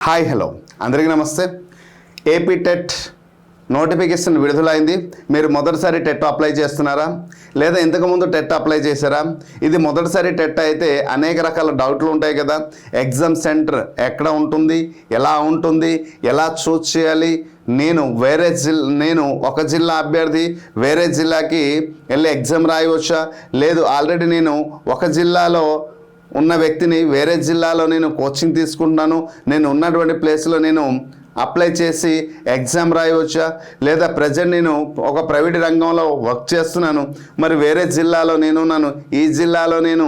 Hi hello అందరికీ నమస్తే. AP TET notification విడుదలైంది. మీరు మొదటిసారి టెట్ అప్లై చేస్తున్నారా లేదా ఇంతకుముందు టెట్ అప్లై చేశారా? ఇది మొదటిసారి టెట్ అయితే అనేక రకాల డౌట్లు ఉంటాయి కదా. ఎగ్జామ్ సెంటర్ ఎక్కడ ఉంటుంది, ఎలా ఉంటుంది, ఎలా చూస్ చేయాలి, నేను ఒక జిల్లా అభ్యర్థి వేరే జిల్లాకి వెళ్ళి ఎగ్జామ్ రాయవచ్చా, లేదు ఆల్రెడీ నేను ఒక జిల్లాలో ఉన్న వ్యక్తిని వేరే జిల్లాలో నేను కోచింగ్ తీసుకుంటున్నాను, నేను ఉన్నటువంటి ప్లేస్లో నేను అప్లై చేసి ఎగ్జామ్ రాయవచ్చా, లేదా ప్రజెంట్ నేను ఒక ప్రైవేట్ రంగంలో వర్క్ చేస్తున్నాను, మరి వేరే జిల్లాలో నేనున్నాను, ఈ జిల్లాలో నేను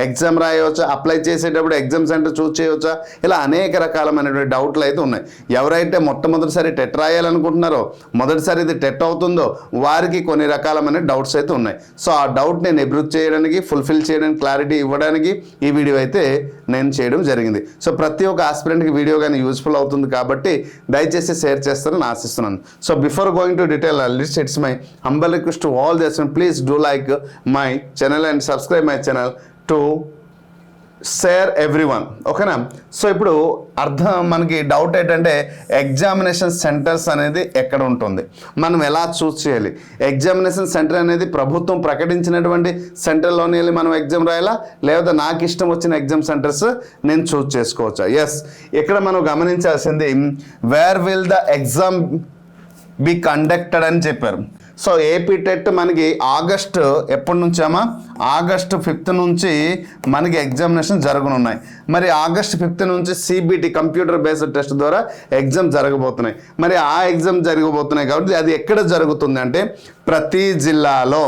ఎగ్జామ్ రాయవచ్చా, అప్లై చేసేటప్పుడు ఎగ్జామ్ సెంటర్ చూస్ చేయవచ్చా, ఇలా అనేక రకాలమైనటువంటి డౌట్లు అయితే ఉన్నాయి. ఎవరైతే మొట్టమొదటిసారి టెట్ రాయాలనుకుంటున్నారో, మొదటిసారి ఇది టెట్ అవుతుందో వారికి కొన్ని రకాలమైన డౌట్స్ అయితే ఉన్నాయి. సో ఆ డౌట్ నేను ఎబ్రూవ్ చేయడానికి, ఫుల్ఫిల్ చేయడానికి, క్లారిటీ ఇవ్వడానికి ఈ వీడియో అయితే నేను చేయడం జరిగింది. సో ప్రతి ఒక్క ఆస్పిరెంట్కి వీడియో కానీ యూస్ఫుల్ అవుతుంది కాబట్టి దయచేసి షేర్ చేస్తారని ఆశిస్తున్నాను. So before going to detail list, it's my humble request to all the students, please do like my channel and subscribe my channel to share everyone, ఓకేనా? సో ఇప్పుడు మనకి డౌట్ ఏంటంటే ఎగ్జామినేషన్ సెంటర్స్ అనేది ఎక్కడ ఉంటుంది, మనం ఎలా చూస్ చేయాలి? ఎగ్జామినేషన్ సెంటర్ అనేది ప్రభుత్వం ప్రకటించినటువంటి సెంటర్లోనే వెళ్ళి మనం ఎగ్జామ్ రాయాలా, లేదా నాకు ఇష్టం వచ్చిన ఎగ్జామ్ సెంటర్స్ నేను చూస్ చేసుకోవచ్చా? ఎస్, ఇక్కడ మనం గమనించాల్సింది where will the exam be conducted అని చెప్పారు. సో ఏపీ టెట్ మనకి ఆగస్టు ఎప్పటి నుంచామా, ఆగస్టు 5th నుంచి మనకి ఎగ్జామినేషన్ జరగనున్నాయి. మరి ఆగస్టు 5th నుంచి సిబిటి కంప్యూటర్ బేస్డ్ టెస్ట్ ద్వారా ఎగ్జామ్ జరగబోతున్నాయి. మరి ఆ ఎగ్జామ్ జరగబోతున్నాయి కాబట్టి అది ఎక్కడ జరుగుతుంది అంటే ప్రతి జిల్లాలో,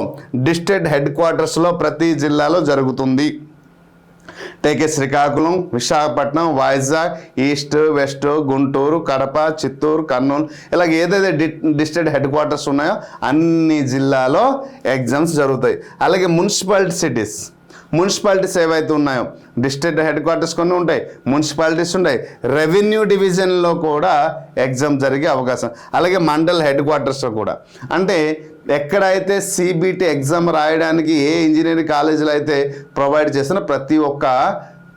డిస్ట్రిక్ట్ హెడ్ క్వార్టర్స్లో ప్రతి జిల్లాలో జరుగుతుంది. టేకే శ్రీకాకుళం, విశాఖపట్నం, వైజాగ్, ఈస్ట్, వెస్ట్, గుంటూరు, కడప, చిత్తూరు, కర్నూలు, ఇలాగ ఏదైతే డిస్ట్రిక్ట్ హెడ్ క్వార్టర్స్ ఉన్నాయో అన్ని జిల్లాలో ఎగ్జామ్స్ జరుగుతాయి. అలాగే మున్సిపాలిటీస్ ఏవైతే ఉన్నాయో, డిస్ట్రిక్ట్ హెడ్ క్వార్టర్స్ కొన్ని ఉంటాయి, మున్సిపాలిటీస్ ఉంటాయి, రెవెన్యూ డివిజన్లో కూడా ఎగ్జామ్ జరిగే అవకాశం, అలాగే మండల్ హెడ్ క్వార్టర్స్లో కూడా. అంటే ఎక్కడైతే సిబిటి ఎగ్జామ్ రాయడానికి ఏ ఇంజనీరింగ్ కాలేజీలో అయితే ప్రొవైడ్ చేసిన ప్రతి ఒక్క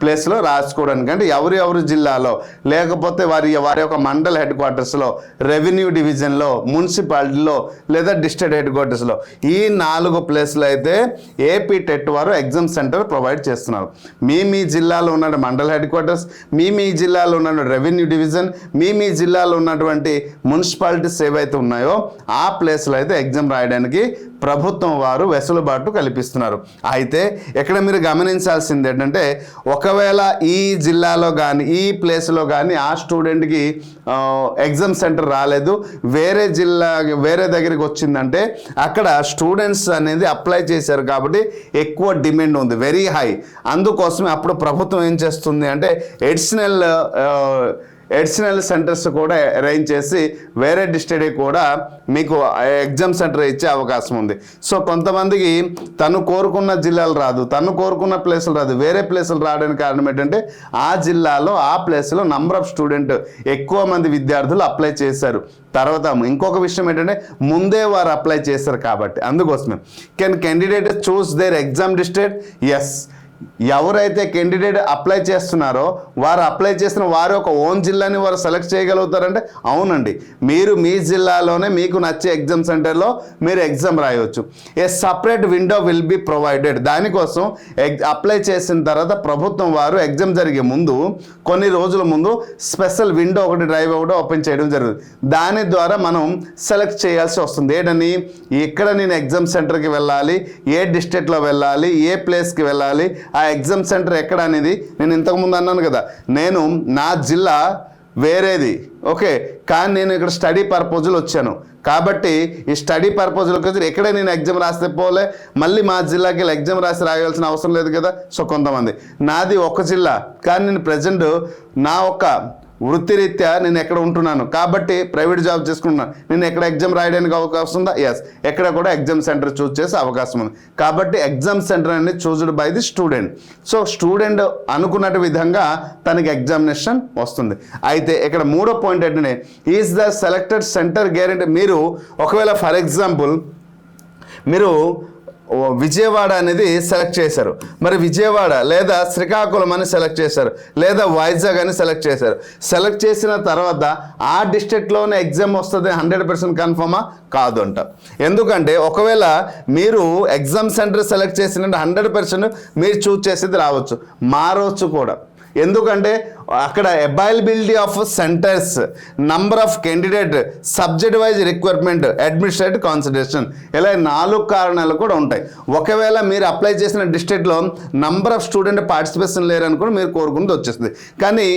ప్లేస్లో రాసుకోవడానికి, అంటే ఎవరి జిల్లాలో, లేకపోతే వారి యొక్క మండల్ హెడ్ క్వార్టర్స్లో, రెవెన్యూ డివిజన్లో, మున్సిపాలిటీలో, లేదా డిస్ట్రిక్ట్ హెడ్ క్వార్టర్స్లో, ఈ 4 ప్లేస్లో అయితే ఏపీ టెట్ వారు ఎగ్జామ్ సెంటర్ ప్రొవైడ్ చేస్తున్నారు. మీ జిల్లాలో ఉన్న మండల్ హెడ్ క్వార్టర్స్, మీ జిల్లాలో ఉన్న రెవెన్యూ డివిజన్, మీ జిల్లాలో ఉన్నటువంటి మున్సిపాలిటీస్ ఏవైతే ఉన్నాయో ఆ ప్లేస్లో అయితే ఎగ్జామ్ రాయడానికి ప్రభుత్వం వారు వెసులుబాటు కల్పిస్తున్నారు. అయితే ఇక్కడ మీరు గమనించాల్సింది ఏంటంటే, ఒకవేళ ఈ జిల్లాలో కానీ ఈ ప్లేస్లో కానీ ఆ స్టూడెంట్కి ఎగ్జామ్ సెంటర్ రాలేదు, వేరే దగ్గరికి వచ్చిందంటే అక్కడ స్టూడెంట్స్ అనేది అప్లై చేశారు కాబట్టి ఎక్కువ డిమాండ్ ఉంది, వెరీ హై. అందుకోసమే అప్పుడు ప్రభుత్వం ఏం చేస్తుంది అంటే ఎడిషనల్ సెంటర్స్ కూడా అరేంజ్ చేసి వేరే డిస్ట్రిక్ట్కి కూడా మీకు ఎగ్జామ్ సెంటర్ ఇచ్చే అవకాశం ఉంది. సో కొంతమందికి తను కోరుకున్న జిల్లాలు రాదు, తను కోరుకున్న ప్లేసులు రాదు, వేరే ప్లేసులు రావడానికి కారణం ఏంటంటే ఆ జిల్లాలో ఆ ప్లేస్లో నంబర్ ఆఫ్ స్టూడెంట్ ఎక్కువ మంది విద్యార్థులు అప్లై చేశారు. తర్వాత ఇంకొక విషయం ఏంటంటే ముందే వారు అప్లై చేశారు కాబట్టి. అందుకోసమే can candidate choose their exam district? Yes, ఎవరైతే కెండిడేట్ అప్లై చేస్తున్నారో వారు అప్లై చేసిన వారి ఒక ఓన్ జిల్లాని వారు సెలెక్ట్ చేయగలుగుతారంటే అవునండి, మీరు మీ జిల్లాలోనే మీకు నచ్చే ఎగ్జామ్ సెంటర్లో మీరు ఎగ్జామ్ రాయవచ్చు. A separate window will be provided. దానికోసం అప్లై చేసిన తర్వాత ప్రభుత్వం వారు ఎగ్జామ్ జరిగే ముందు కొన్ని రోజుల ముందు స్పెషల్ విండో డ్రైవ్ ఒకటి ఓపెన్ చేయడం జరుగుతుంది. దాని ద్వారా మనం సెలెక్ట్ చేయాల్సి వస్తుంది. ఏంటని, ఇక్కడ నేను ఎగ్జామ్ సెంటర్కి వెళ్ళాలి, ఏ డిస్ట్రిక్ట్లో వెళ్ళాలి, ఏ ప్లేస్కి వెళ్ళాలి, ఆ ఎగ్జామ్ సెంటర్ ఎక్కడ అనేది. నేను ఇంతకుముందు అన్నాను కదా, నా జిల్లా వేరేది, ఓకే, కానీ నేను ఇక్కడ స్టడీ పర్పస్లో వచ్చాను కాబట్టి ఈ స్టడీ పర్పస్లోకి వచ్చి ఎక్కడే నేను ఎగ్జామ్ రాస్తే పోలే, మళ్ళీ మా జిల్లాకి వెళ్ళి ఎగ్జామ్ రాయాల్సిన అవసరం లేదు కదా. సో కొంతమంది నాది ఒక జిల్లా కానీ నేను ప్రజెంట్ నా ఒక వృత్తిరీత్యా నేను ఎక్కడ ఉంటున్నాను కాబట్టి ప్రైవేట్ జాబ్ చేసుకుంటున్నాను, నేను ఎక్కడ ఎగ్జామ్ రాయడానికి అవకాశం ఉందా? ఎస్, ఎక్కడ కూడా ఎగ్జామ్ సెంటర్ చూస్ చేసే అవకాశం ఉంది. కాబట్టి ఎగ్జామ్ సెంటర్ అనేది choosed by the student. So student అనుకున్నట్టు విధంగా తనకి ఎగ్జామినేషన్ వస్తుంది. అయితే ఇక్కడ 3వ పాయింట్ ఏంటంటే, is the selected centre guarantee. మీరు ఒకవేళ ఫర్ ఎగ్జాంపుల్ మీరు విజయవాడ అనేది సెలెక్ట్ చేశారు, మరి విజయవాడ లేదా శ్రీకాకుళం అని సెలెక్ట్ చేశారు, లేదా వైజాగ్ అని సెలెక్ట్ చేశారు. సెలెక్ట్ చేసిన తర్వాత ఆ డిస్ట్రిక్ట్లోనే ఎగ్జామ్ వస్తుంది 100% కన్ఫర్మా? కాదు అంట. ఎందుకంటే ఒకవేళ మీరు ఎగ్జామ్ సెంటర్ సెలెక్ట్ చేసిన 100% మీరు చూస్ చేసేది రావచ్చు, మారవచ్చు కూడా. ఎందుకంటే అక్కడ availability of centres, number of candidate, subject wise requirement, administrative consideration, ఇలా 4 కారణాలు కూడా ఉంటాయి. ఒకవేళ మీరు అప్లై చేసిన డిస్ట్రిక్ట్లో నంబర్ ఆఫ్ స్టూడెంట్ పార్టిసిపేషన్ లేరనుకుని మీరు కోరుకుంటూ వచ్చేస్తుంది. కానీ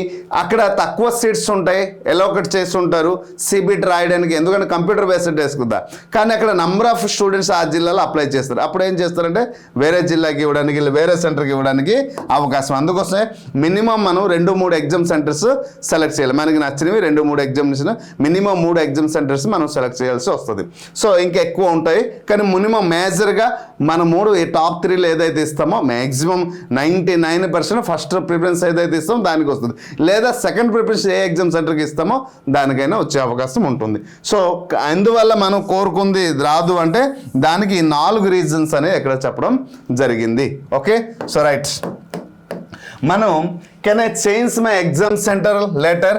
అక్కడ తక్కువ సీట్స్ ఉంటాయి, ఎలోకేట్ చేసి ఉంటారు సిబిట్ రాయడానికి, ఎందుకంటే కంప్యూటర్ బేస్డ్ వేసుకుందా. కానీ అక్కడ నంబర్ ఆఫ్ స్టూడెంట్స్ ఆ జిల్లాలో అప్లై చేస్తారు. అప్పుడు ఏం చేస్తారంటే వేరే జిల్లాకి ఇవ్వడానికి, వేరే సెంటర్కి ఇవ్వడానికి అవకాశం. అందుకోసమే మినిమం మనం 2-3 ఎగ్జామ్ సెంటర్స్ సెలెక్ట్ చేయాలి. మనకి నచ్చినవి 2-3 ఎగ్జామ్స్, మినిమం 3 ఎగ్జామ్ సెంటర్స్ మనం సెలెక్ట్ చేయాల్సి వస్తుంది. సో ఇంకా ఎక్కువ ఉంటాయి, కానీ మినిమం మేజర్గా మనం 3 టాప్ 3లో ఏదైతే ఇస్తామో మ్యాక్సిమం 99% ఫస్ట్ ప్రిఫరెన్స్ ఏదైతే ఇస్తామో దానికి వస్తుంది, లేదా సెకండ్ ప్రిఫరెన్స్ ఏ ఎగ్జామ్ సెంటర్కి ఇస్తామో దానికైనా వచ్చే అవకాశం ఉంటుంది. సో అందువల్ల మనం కోరుకుంది రాదు అంటే దానికి 4 రీజన్స్ అనేవి ఇక్కడ చెప్పడం జరిగింది. Okay, so right. మనం can I change my exam centre later?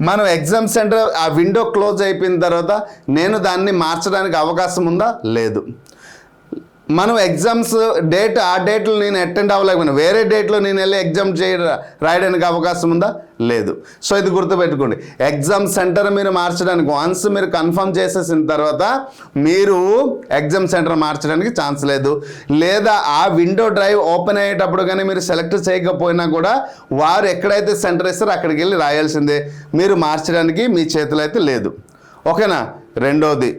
మనం ఎగ్జామ్ సెంటర్ ఆ విండో క్లోజ్ అయిపోయిన తర్వాత నేను దాన్ని మార్చడానికి అవకాశం ఉందా? లేదు. మనం ఎగ్జామ్స్ డేట్ ఆ డేట్లో నేను అటెండ్ అవ్వలేకపోయినా వేరే డేట్లో నేను వెళ్ళి ఎగ్జామ్ రాయడానికి అవకాశం ఉందా? లేదు. సో ఇది గుర్తుపెట్టుకోండి, ఎగ్జామ్ సెంటర్ మీరు మార్చడానికి వన్స్ మీరు కన్ఫర్మ్ చేసేసిన తర్వాత మీరు ఎగ్జామ్ సెంటర్ మార్చడానికి ఛాన్స్ లేదు. లేదా ఆ విండో డ్రైవ్ ఓపెన్ అయ్యేటప్పుడు కానీ మీరు సెలెక్ట్ చేయకపోయినా కూడా వారు ఎక్కడైతే సెంటర్ ఇస్తారో అక్కడికి వెళ్ళి రాయాల్సిందే, మీరు మార్చడానికి మీ చేతిలో అయితే లేదు. ఓకేనా? రెండోది,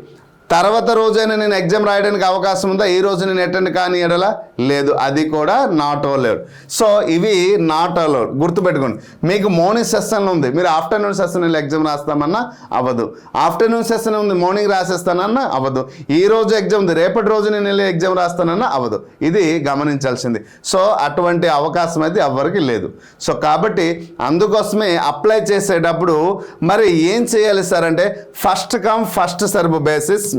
తర్వాత రోజైనా నేను ఎగ్జామ్ రాయడానికి అవకాశం ఉందా? ఈ రోజు నేను అటెండ్ కాని ఎడలా? లేదు, అది కూడా నాట్ అలౌడ్. సో ఇవి నాట్ అలౌడ్, గుర్తుపెట్టుకోండి. మీకు మార్నింగ్ సెషన్ ఉంది, మీరు ఆఫ్టర్నూన్ సెషన్ వెళ్ళి ఎగ్జామ్ రాస్తామన్నా అవ్వదు. ఆఫ్టర్నూన్ సెషన్ ఉంది, మార్నింగ్ రాసేస్తానన్నా అవ్వదు. ఈ రోజు ఎగ్జామ్ ఉంది, రేపటి రోజు నేను వెళ్ళి ఎగ్జామ్ రాస్తానన్నా అవ్వదు. ఇది గమనించాల్సింది. సో అటువంటి అవకాశం అయితే ఎవ్వరికి లేదు. సో కాబట్టి అందుకోసమే అప్లై చేసేటప్పుడు మరి ఏం చేయాలి సార్ అంటే first come first serve basis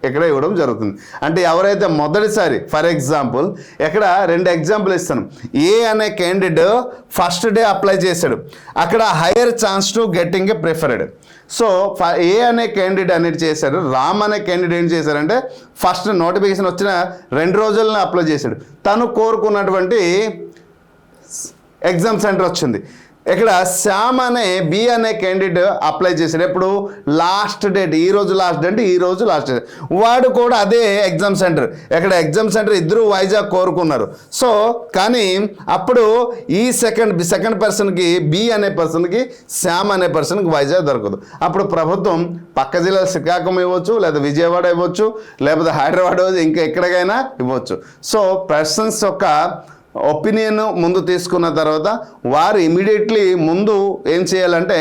ఇక్కడ ఇవ్వడం జరుగుతుంది. అంటే ఎవరైతే మొదటిసారి, ఫర్ ఎగ్జాంపుల్ ఇక్కడ 2 ఎగ్జాంపుల్ ఇస్తాను. ఏ అనే క్యాండిడేట్ ఫస్ట్ డే అప్లై చేశాడు, అక్కడ higher chance to getting a preferred. So A అనే క్యాండిడేట్ అనేది చేశాడు, రామ్ అనే క్యాండిడేట్ ఏం చేశారంటే ఫస్ట్ నోటిఫికేషన్ వచ్చిన 2 రోజుల్లో అప్లై చేశాడు. తను కోరుకున్నటువంటి ఎగ్జామ్ సెంటర్ వచ్చింది. ఇక్కడ శ్యామ్ అనే బి అనే క్యాండిడేట్ అప్లై చేశాడు. ఎప్పుడు? లాస్ట్ డేట్, ఈ రోజు లాస్ట్ డేట్, ఈ రోజు లాస్ట్ డేట్. వాడు కూడా అదే ఎగ్జామ్ సెంటర్, ఇక్కడ ఎగ్జామ్ సెంటర్ ఇద్దరు వైజాగ్ కోరుకున్నారు. సో కానీ అప్పుడు ఈ సెకండ్ పర్సన్కి, బి అనే పర్సన్కి, శ్యామ్ అనే పర్సన్కి వైజాగ్ దొరకదు. అప్పుడు ప్రభుత్వం పక్క జిల్లా శ్రీకాకుళం ఇవ్వచ్చు, లేదా విజయవాడ ఇవ్వచ్చు, లేకపోతే హైదరాబాద్ ఇంకా ఎక్కడికైనా ఇవ్వచ్చు. సో పర్సన్స్ యొక్క ఒపీనియన్ ముందు తీసుకున్న తర్వాత వారు ఇమీడియట్లీ ముందు ఏం చేయాలంటే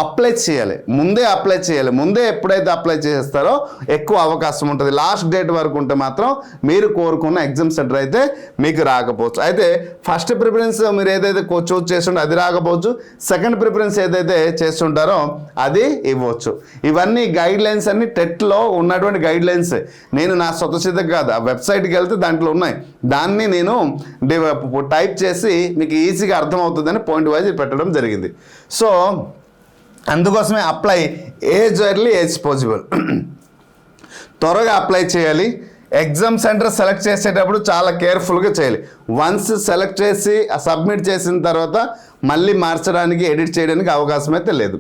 అప్లై చేయాలి, ముందే అప్లై చేయాలి. ముందే ఎప్పుడైతే అప్లై చేస్తారో ఎక్కువ అవకాశం ఉంటుంది. లాస్ట్ డేట్ వరకు ఉంటే మాత్రం మీరు కోరుకున్న ఎగ్జామ్ సెంటర్ అయితే మీకు రాకపోవచ్చు. అయితే ఫస్ట్ ప్రిఫరెన్స్ మీరు ఏదైతే చూస్ చేస్తుంటే అది రాకపోవచ్చు, సెకండ్ ప్రిఫరెన్స్ ఏదైతే చేస్తుంటారో అది ఇవ్వచ్చు. ఇవన్నీ గైడ్ లైన్స్ అన్ని టెట్లో ఉన్నటువంటి గైడ్ లైన్స్. నేను నా స్వతసిద్ధం కాదు, ఆ వెబ్సైట్కి వెళ్తే దాంట్లో ఉన్నాయి. దాన్ని నేను టైప్ చేసి మీకు ఈజీగా అర్థమవుతుందని పాయింట్ వైజ్ పెట్టడం జరిగింది. సో అందుకోసమే apply age early age possible, త్వరగా అప్లై చేయాలి. ఎగ్జామ్ సెంటర్ సెలెక్ట్ చేసేటప్పుడు చాలా కేర్ఫుల్గా చేయాలి. వన్స్ సెలెక్ట్ చేసి సబ్మిట్ చేసిన తర్వాత మళ్ళీ మార్చడానికి, ఎడిట్ చేయడానికి అవకాశం అయితే లేదు.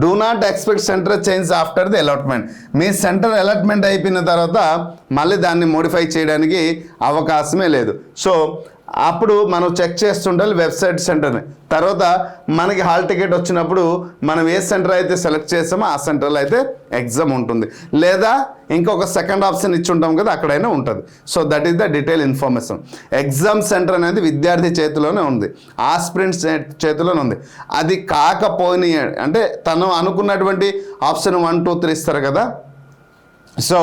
Do not expect centre change after the allotment. Me centre allotment అయిపోయిన తర్వాత మళ్ళీ దాన్ని మోడిఫై చేయడానికి అవకాశమే లేదు. సో అప్పుడు మనం చెక్ చేస్తుండాలి వెబ్సైట్ సెంటర్ని. తర్వాత మనకి హాల్ టికెట్ వచ్చినప్పుడు మనం ఏ సెంటర్ అయితే సెలెక్ట్ చేసామో ఆ సెంటర్లో అయితే ఎగ్జామ్ ఉంటుంది, లేదా ఇంకొక సెకండ్ ఆప్షన్ ఇచ్చి ఉంటాం కదా అక్కడైనా ఉంటుంది. So that is the detail information. Exam centre అనేది విద్యార్థి చేతిలోనే ఉంది, ఆస్పిరెంట్స్ చేతిలోనే ఉంది. అది కాకపోయినా అంటే తను అనుకున్నటువంటి ఆప్షన్ 1, 2, 3 ఇస్తారు కదా, సో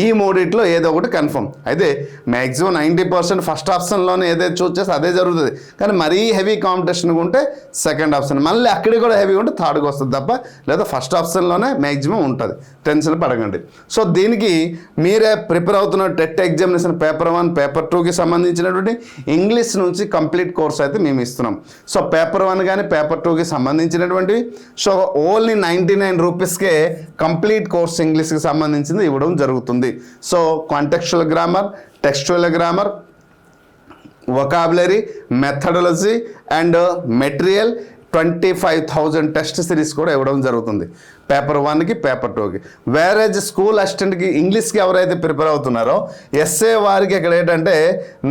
ఈ మూడిట్లో ఏదో ఒకటి కన్ఫర్మ్. అయితే మ్యాక్సిమం 90% ఫస్ట్ ఆప్షన్లోనే ఏదైతే చూస్ చేస్తే అదే జరుగుతుంది. కానీ మరీ హెవీ కాంపిటీషన్గా ఉంటే సెకండ్ ఆప్షన్, మళ్ళీ అక్కడికి కూడా హెవీ ఉంటే థర్డ్కి వస్తుంది తప్ప, లేదా ఫస్ట్ ఆప్షన్లోనే మ్యాక్సిమం ఉంటుంది. టెన్షన్ పడకండి. సో దీనికి మీరే ప్రిపేర్ అవుతున్న టెట్ ఎగ్జామినేషన్ పేపర్ 1, పేపర్ 2కి సంబంధించినటువంటి ఇంగ్లీష్ నుంచి కంప్లీట్ కోర్స్ అయితే మేము ఇస్తున్నాం. సో పేపర్ 1 కానీ పేపర్ 2కి సంబంధించినటువంటివి సో ఓన్లీ 99 రూపీస్కే కంప్లీట్ కోర్స్ ఇంగ్లీష్కి సంబంధించింది ఇవ్వడం జరుగుతుంది. So contextual grammar, textual grammar, vocabulary, methodology and material 25,000 test series కూడా ఇవ్వడం జరుగుతుంది పేపర్ 1కి పేపర్ 2కి. వేరేజ్ స్కూల్ అసిస్టెంట్కి ఇంగ్లీష్కి ఎవరైతే ప్రిపేర్ అవుతున్నారో ఎస్ఏ వారికి ఇక్కడ ఏంటంటే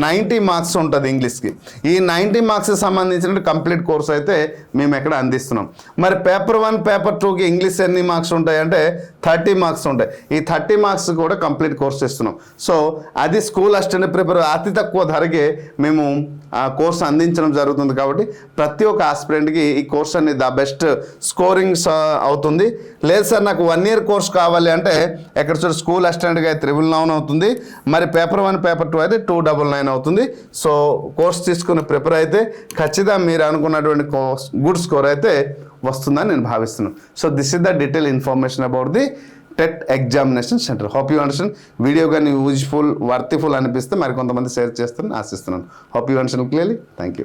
90 మార్క్స్ ఉంటుంది ఇంగ్లీష్కి. ఈ 90 మార్క్స్కి సంబంధించిన కంప్లీట్ కోర్స్ అయితే మేము ఎక్కడ అందిస్తున్నాం. మరి పేపర్ 1 పేపర్ 2కి ఇంగ్లీష్ ఎన్ని మార్క్స్ ఉంటాయంటే 30 మార్క్స్ ఉంటాయి. ఈ 30 మార్క్స్ కూడా కంప్లీట్ కోర్స్ ఇస్తున్నాం. సో అది స్కూల్ అసిస్టెంట్ ప్రిపేర్ అతి తక్కువ ధరకే మేము ఆ కోర్స్ అందించడం జరుగుతుంది. కాబట్టి ప్రతి ఒక్క ఆస్పిరెంట్కి ఈ కోర్స్ అనేది ద బెస్ట్ స్కోరింగ్స్ అవుతుంది. లేదు సార్ నాకు 1 year కోర్స్ కావాలి అంటే ఎక్కడ చూడ స్కూల్ అసిస్టెంట్గా 999 అవుతుంది. మరి పేపర్ 1 పేపర్ 2 అయితే 299 అవుతుంది. సో కోర్స్ తీసుకుని ప్రిపేర్ అయితే ఖచ్చితంగా మీరు అనుకున్నటువంటి గుడ్ స్కోర్ అయితే వస్తుందని నేను భావిస్తున్నాను. So this is the detail information about the TET examination centre. Hope you understand. Video కానీ యూజ్ఫుల్ వర్తిఫుల్ అనిపిస్తే మరి కొంతమంది షేర్ చేస్తారని ఆశిస్తున్నాను. Hope you understand clearly. Thank you.